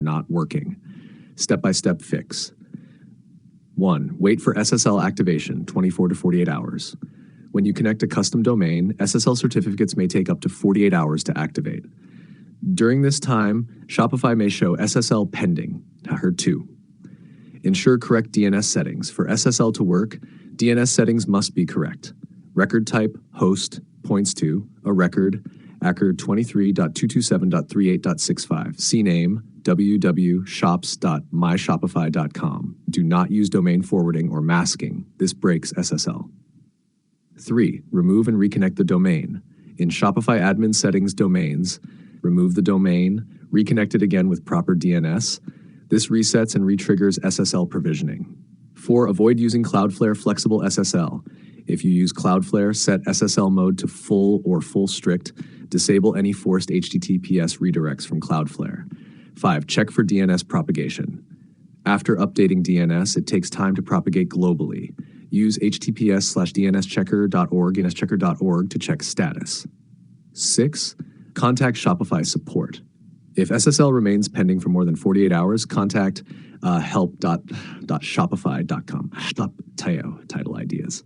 not working. Step-by-step fix. 1. Wait for SSL activation, 24 to 48 hours. When you connect a custom domain, SSL certificates may take up to 48 hours to activate. During this time, Shopify may show SSL Pending. I heard 2. Ensure correct DNS settings. For SSL to work, DNS settings must be correct. Record type, host, points to, a record, ACR 23.227.38.65, CNAME, www.shops.myshopify.com. Do not use domain forwarding or masking. This breaks SSL. 3. Remove and reconnect the domain. In Shopify admin settings domains, remove the domain, reconnect it again with proper DNS. This resets and retriggers SSL provisioning. 4. Avoid using Cloudflare Flexible SSL. If you use Cloudflare, set SSL mode to full or full strict. Disable any forced HTTPS redirects from Cloudflare. 5. Check for DNS propagation. After updating DNS, it takes time to propagate globally. Use https:/dnschecker.org to check status. 6. Contact Shopify support. If SSL remains pending for more than 48 hours, contact help.shopify.com. Title ideas.